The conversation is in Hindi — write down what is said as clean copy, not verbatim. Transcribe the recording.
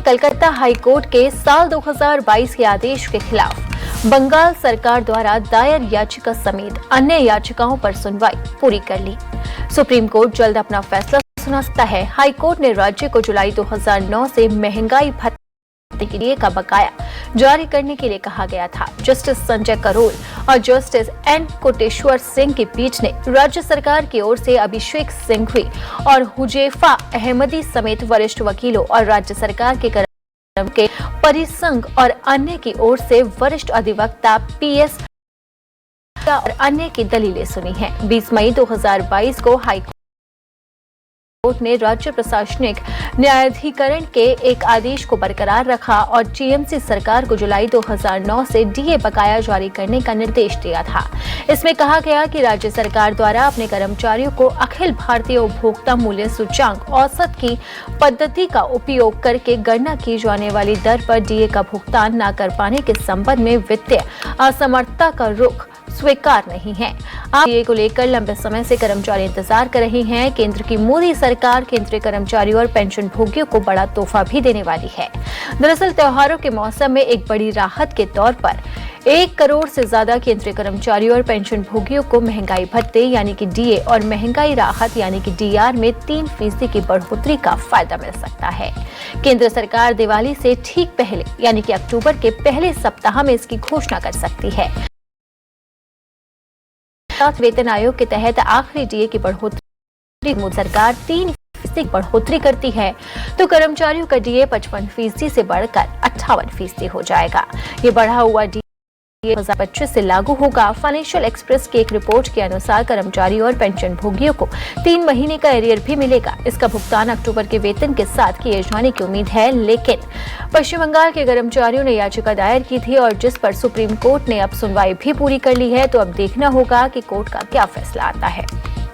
कलकत्ता हाई कोर्ट के साल 2022 के आदेश के खिलाफ बंगाल सरकार द्वारा दायर याचिका समेत अन्य याचिकाओं पर सुनवाई पूरी कर ली। सुप्रीम कोर्ट जल्द अपना फैसला सुना सकता है। हाई कोर्ट ने राज्य को जुलाई 2009 से महंगाई भत्ते के लिए का बकाया जारी करने के लिए कहा गया था। जस्टिस संजय करोल और जस्टिस एन कोटेश्वर सिंह की पीठ ने राज्य सरकार की ओर से अभिषेक सिंघवी और हुजैफा अहमदी समेत वरिष्ठ वकीलों और राज्य सरकार के परिसंघ और अन्य की ओर से वरिष्ठ अधिवक्ता पीएस और अन्य की दलीलें सुनी हैं। 20 मई 2022 को हाई कोर्ट ने राज्य प्रशासनिक न्यायाधिकरण के एक आदेश को बरकरार रखा और टीएमसी सरकार को जुलाई 2009 से डीए बकाया जारी करने का निर्देश दिया था। इसमें कहा गया कि राज्य सरकार द्वारा अपने कर्मचारियों को अखिल भारतीय उपभोक्ता मूल्य सूचकांक औसत की पद्धति का उपयोग करके गणना की जाने वाली दर पर डीए का भुगतान न कर पाने के संबंध में वित्तीय असमर्थता का रुख स्वीकार नहीं है। डीए को लेकर लंबे समय से कर्मचारी इंतजार कर रहे हैं। केंद्र की मोदी सरकार केंद्रीय कर्मचारियों और पेंशन भोगियों को बड़ा तोहफा भी देने वाली है। दरअसल त्योहारों के मौसम में एक बड़ी राहत के तौर पर 1 करोड़ से ज्यादा केंद्रीय कर्मचारियों और पेंशन भोगियों को महंगाई भत्ते यानी कि डीए और महंगाई राहत यानी कि डीआर में 3% की बढ़ोतरी का फायदा मिल सकता है। केंद्र सरकार दिवाली से ठीक पहले यानी कि अक्टूबर के पहले सप्ताह में इसकी घोषणा कर सकती है। वेतन आयोग के तहत आखिरी डीए की बढ़ोतरी मोदी सरकार 3% बढ़ोतरी करती है तो कर्मचारियों का डीए 55% से बढ़कर 58% हो जाएगा। ये बढ़ा हुआ डीए 2025 से लागू होगा। फाइनेंशियल एक्सप्रेस की एक रिपोर्ट के अनुसार कर्मचारियों और पेंशन भोगियों को 3 महीने का एरियर भी मिलेगा। इसका भुगतान अक्टूबर के वेतन के साथ किए जाने की उम्मीद है, लेकिन पश्चिम बंगाल के कर्मचारियों ने याचिका दायर की थी और जिस पर सुप्रीम कोर्ट ने अब सुनवाई भी पूरी कर ली है। तो अब देखना होगा कि कोर्ट का क्या फैसला आता है।